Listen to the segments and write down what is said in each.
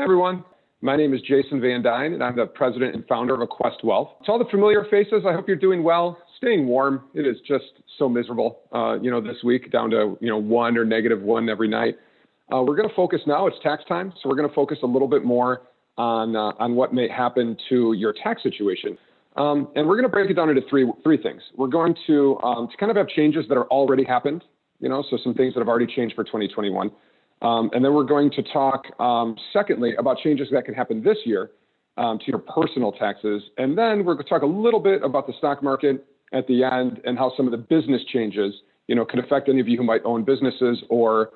everyone. My name is Jason Van Dyne, and I'm the president and founder of AQuest Wealth. To all the familiar faces, I hope you're doing well, staying warm. It is just so miserable, this week, down to, 1 or -1 every night. We're going to focus now, it's tax time, so we're going to focus a little bit more on what may happen to your tax situation. And we're going to break it down into three things. We're going to kind of have changes that are already happened, so some things that have already changed for 2021. And then we're going to talk, secondly, about changes that can happen this year to your personal taxes. And then we're going to talk a little bit about the stock market at the end and how some of the business changes, could affect any of you who might own businesses or,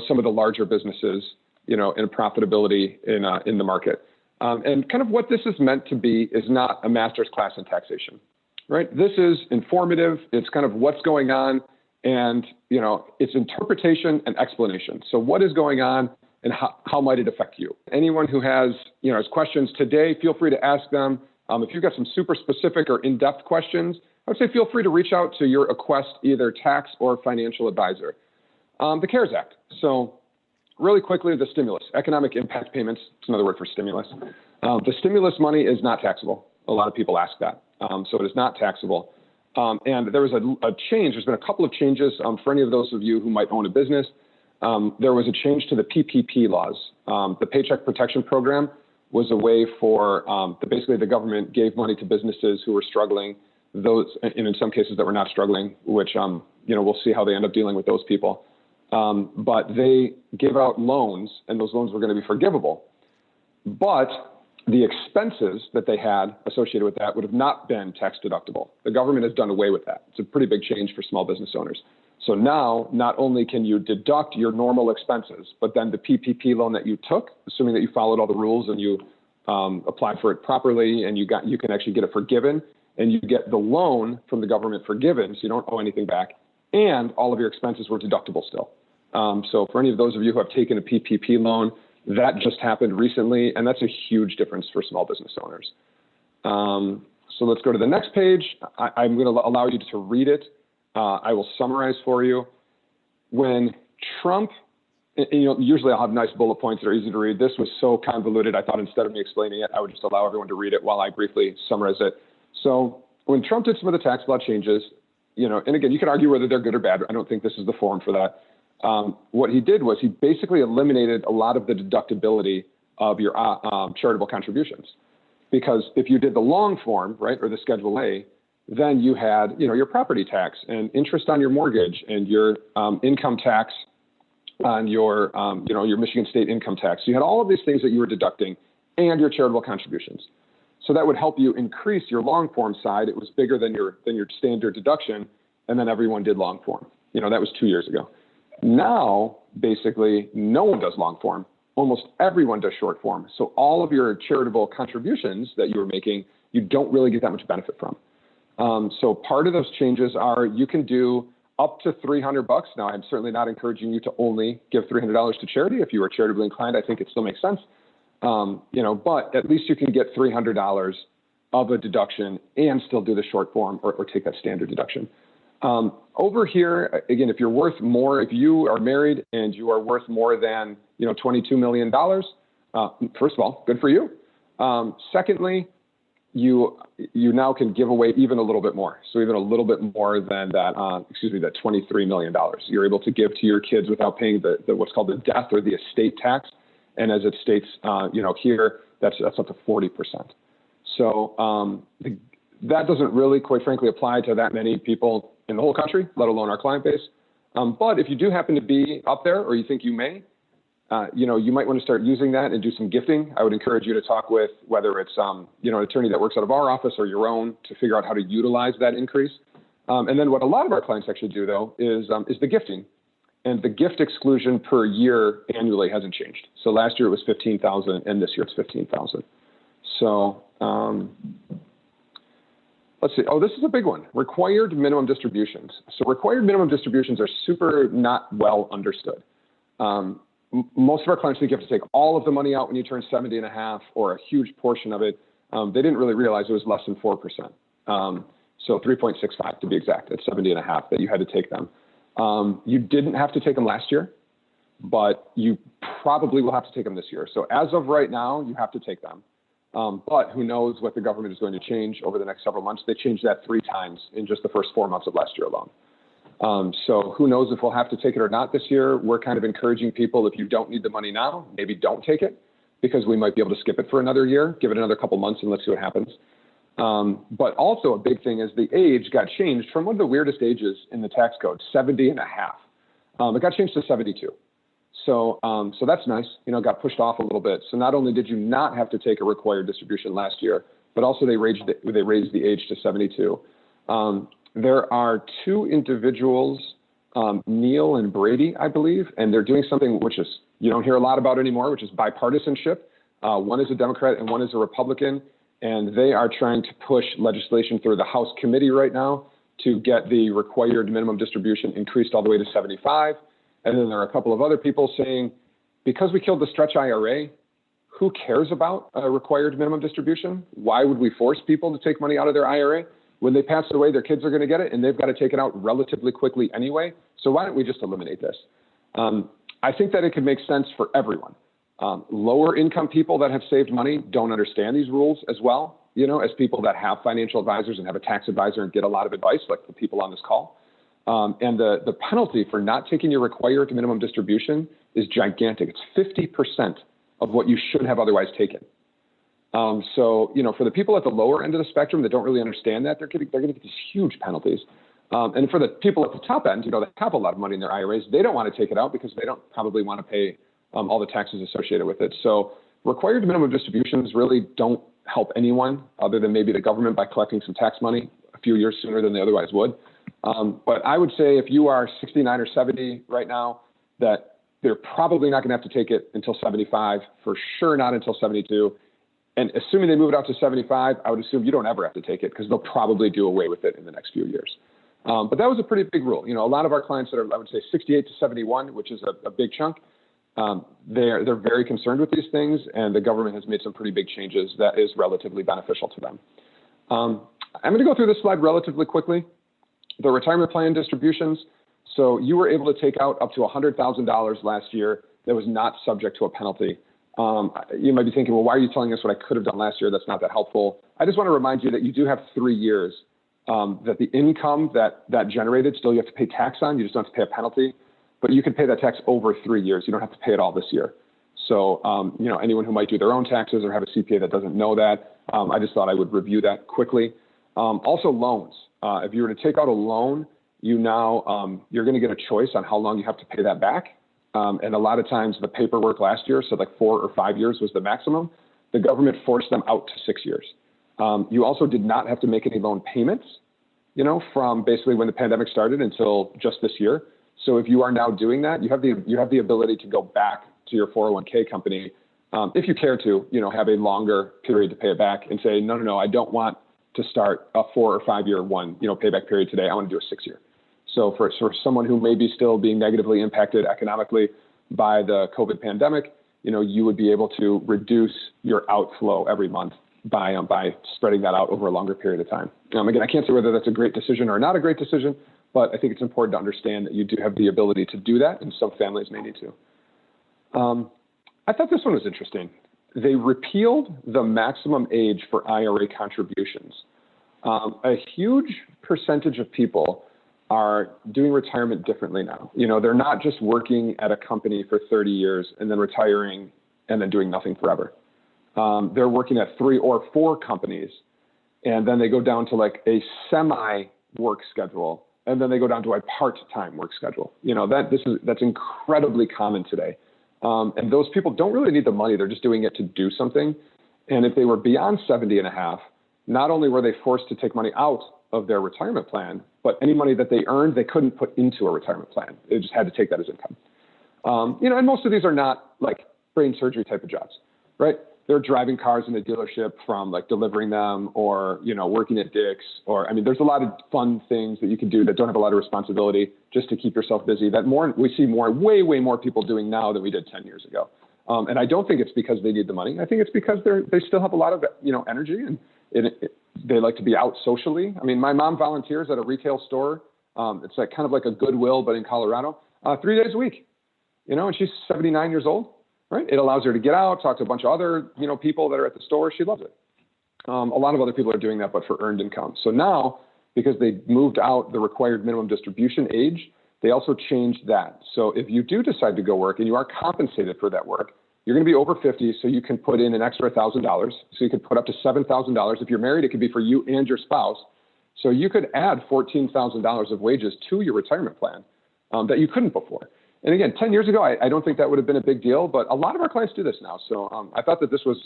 some of the larger businesses, in profitability in the market. And kind of what this is meant to be is not a master's class in taxation, right? This is informative. It's kind of what's going on. And, it's interpretation and explanation. So what is going on and how might it affect you? Anyone who has questions today, feel free to ask them. If you've got some super specific or in-depth questions, I would say feel free to reach out to your AQuest, either tax or financial advisor. The CARES Act. So really quickly, the stimulus, economic impact payments. It's another word for stimulus. The stimulus money is not taxable. A lot of people ask that. So it is not taxable. And there was a change. There's been a couple of changes for any of those of you who might own a business. There was a change to the PPP laws. The Paycheck Protection Program was a way for basically the government gave money to businesses who were struggling, those, and in some cases that were not struggling, which, we'll see how they end up dealing with those people. But they gave out loans, and those loans were going to be forgivable. But the expenses that they had associated with that would have not been tax deductible. The government has done away with that. It's a pretty big change for small business owners. So now, not only can you deduct your normal expenses, but then the PPP loan that you took, assuming that you followed all the rules and you applied for it properly, and you can actually get it forgiven, and you get the loan from the government forgiven, so you don't owe anything back, and all of your expenses were deductible still. So for any of those of you who have taken a PPP loan, that just happened recently, and that's a huge difference for small business owners. So let's go to the next page. I'm going to allow you to read it. I will summarize for you. When Trump, usually I'll have nice bullet points that are easy to read. This was so convoluted, I thought instead of me explaining it, I would just allow everyone to read it while I briefly summarize it. So when Trump did some of the tax law changes, and again, you can argue whether they're good or bad. I don't think this is the forum for that. What he did was he basically eliminated a lot of the deductibility of your charitable contributions. Because if you did the long form, right, or the Schedule A, then you had, your property tax and interest on your mortgage and your income tax on your Michigan State income tax. So you had all of these things that you were deducting and your charitable contributions. So that would help you increase your long form side. It was bigger than your standard deduction, and then everyone did long form. That was 2 years ago. Now, basically, no one does long form. Almost everyone does short form. So all of your charitable contributions that you were making, you don't really get that much benefit from. So part of those changes are you can do up to $300. Now, I'm certainly not encouraging you to only give $300 to charity. If you are charitably inclined, I think it still makes sense. But at least you can get $300 of a deduction and still do the short form or take that standard deduction. Over here, again, if you're worth more, if you are married and you are worth more than, $22 million, first of all, good for you. Secondly, you now can give away even a little bit more. So even a little bit more than that, that $23 million. You're able to give to your kids without paying the what's called the death or the estate tax. And as it states, here, that's up to 40%. So that doesn't really, quite frankly, apply to that many people in the whole country, let alone our client base. But if you do happen to be up there, or you think you may, you might want to start using that and do some gifting. I would encourage you to talk with whether it's, an attorney that works out of our office or your own to figure out how to utilize that increase. And then what a lot of our clients actually do, though, is the gifting. And the gift exclusion per year annually hasn't changed. So last year it was $15,000, and this year it's $15,000. So let's see. Oh, this is a big one. Required minimum distributions. So required minimum distributions are super not well understood. Most of our clients think you have to take all of the money out when you turn 70 and a half, or a huge portion of it. They didn't really realize it was less than 4%. So 3.65 to be exact, at 70 and a half that you had to take them. You didn't have to take them last year. but you probably will have to take them this year. So as of right now, you have to take them. But who knows what the government is going to change over the next several months. They changed that 3 times in just the first 4 months of last year alone. So who knows if we'll have to take it or not this year. We're kind of encouraging people, if you don't need the money now, maybe don't take it, because we might be able to skip it for another year, give it another couple months, and let's see what happens. But also a big thing is the age got changed from one of the weirdest ages in the tax code, 70 and a half. It got changed to 72. So that's nice, got pushed off a little bit. So not only did you not have to take a required distribution last year, but also they raised the age to 72. There are 2 individuals, Neil and Brady, I believe, and they're doing something which is you don't hear a lot about anymore, which is bipartisanship. One is a Democrat and one is a Republican, and they are trying to push legislation through the House committee right now to get the required minimum distribution increased all the way to 75. And then there are a couple of other people saying, because we killed the stretch IRA, who cares about a required minimum distribution? Why would we force people to take money out of their IRA? When they pass away, their kids are going to get it, and they've got to take it out relatively quickly anyway. So why don't we just eliminate this? I think that it could make sense for everyone. Lower income people that have saved money don't understand these rules as well, as people that have financial advisors and have a tax advisor and get a lot of advice, like the people on this call. And the penalty for not taking your required minimum distribution is gigantic. It's 50% of what you should have otherwise taken. So, for the people at the lower end of the spectrum that don't really understand that, they're going to get these huge penalties. And for the people at the top end, that have a lot of money in their IRAs, they don't want to take it out because they don't probably want to pay all the taxes associated with it. So required minimum distributions really don't help anyone other than maybe the government by collecting some tax money a few years sooner than they otherwise would. But I would say if you are 69 or 70 right now, that they're probably not going to have to take it until 75, for sure not until 72. And assuming they move it out to 75, I would assume you don't ever have to take it because they'll probably do away with it in the next few years. But that was a pretty big rule. A lot of our clients that are, I would say, 68 to 71, which is a big chunk, they're very concerned with these things, and the government has made some pretty big changes that is relatively beneficial to them. I'm going to go through this slide relatively quickly. The retirement plan distributions. So you were able to take out up to $100,000 last year that was not subject to a penalty. You might be thinking, well, why are you telling us what I could have done last year? That's not that helpful. I just want to remind you that you do have 3 years that the income that generated, still you have to pay tax on. You just don't have to pay a penalty. But you can pay that tax over 3 years. You don't have to pay it all this year. So, anyone who might do their own taxes or have a CPA that doesn't know that, I just thought I would review that quickly. Also, loans. If you were to take out a loan, you're going to get a choice on how long you have to pay that back. And a lot of times the paperwork last year, so like 4 or 5 years was the maximum. The government forced them out to 6 years. You also did not have to make any loan payments, from basically when the pandemic started until just this year. So if you are now doing that, you have the ability to go back to your 401k company, if you care to, have a longer period to pay it back and say, no, I don't want to start a 4 or 5 year one, payback period today. I want to do a 6 year. So for someone who may be still being negatively impacted economically by the COVID pandemic, you would be able to reduce your outflow every month by spreading that out over a longer period of time. Again, I can't say whether that's a great decision or not a great decision, but I think it's important to understand that you do have the ability to do that, and some families may need to. I thought this one was interesting. They repealed the maximum age for IRA contributions. A huge percentage of people are doing retirement differently now. They're not just working at a company for 30 years and then retiring and then doing nothing forever. They're working at 3 or 4 companies, and then they go down to like a semi-work schedule, and then they go down to a part-time work schedule. That's incredibly common today. And those people don't really need the money. They're just doing it to do something. And if they were beyond 70 and a half, not only were they forced to take money out of their retirement plan, but any money that they earned, they couldn't put into a retirement plan. They just had to take that as income. And most of these are not like brain surgery type of jobs, right? They're driving cars in a dealership from like delivering them or, working at Dick's there's a lot of fun things that you can do that don't have a lot of responsibility just to keep yourself busy that we see way more people doing now than we did 10 years ago. And I don't think it's because they need the money. I think it's because they still have a lot of, energy and they like to be out socially. My mom volunteers at a retail store. It's like kind of like a Goodwill, but in Colorado, 3 days a week. and she's 79 years old, right? It allows her to get out, talk to a bunch of other, people that are at the store. She loves it. A lot of other people are doing that, but for earned income. So now, because they moved out the required minimum distribution age, they also changed that. So if you do decide to go work and you are compensated for that work, you're going to be over 50, so you can put in an extra $1,000. So you could put up to $7,000. If you're married, it could be for you and your spouse. So you could add $14,000 of wages to your retirement plan that you couldn't before. And again, 10 years ago, I don't think that would have been a big deal, but a lot of our clients do this now. So I thought that this was,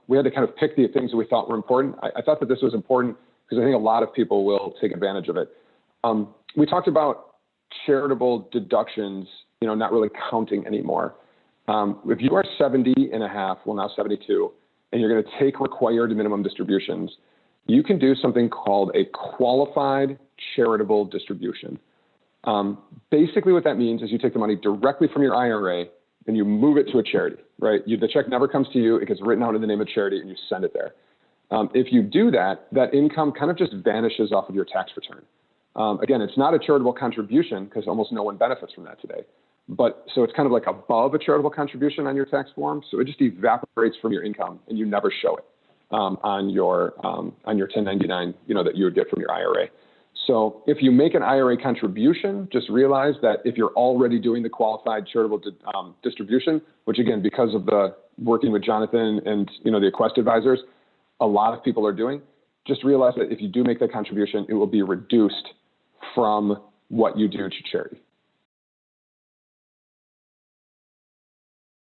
we had to kind of pick the things that we thought were important. I thought that this was important because I think a lot of people will take advantage of it. We talked about charitable deductions, not really counting anymore. If you are 70 and a half, well, now 72, and you're going to take required minimum distributions, you can do something called a qualified charitable distribution. Basically what that means is you take the money directly from your IRA and you move it to a charity, right? The check never comes to you. It gets written out in the name of charity and you send it there. If you do that, that income kind of just vanishes off of your tax return. Again, it's not a charitable contribution because almost no one benefits from that today. But so it's kind of like above a charitable contribution on your tax form. So it just evaporates from your income and you never show it on your 1099, that you would get from your IRA. So if you make an IRA contribution, just realize that if you're already doing the qualified charitable distribution, which again, because of the working with Jonathan and the AQuest advisors, a lot of people are doing, just realize that if you do make that contribution, it will be reduced from what you do to charity.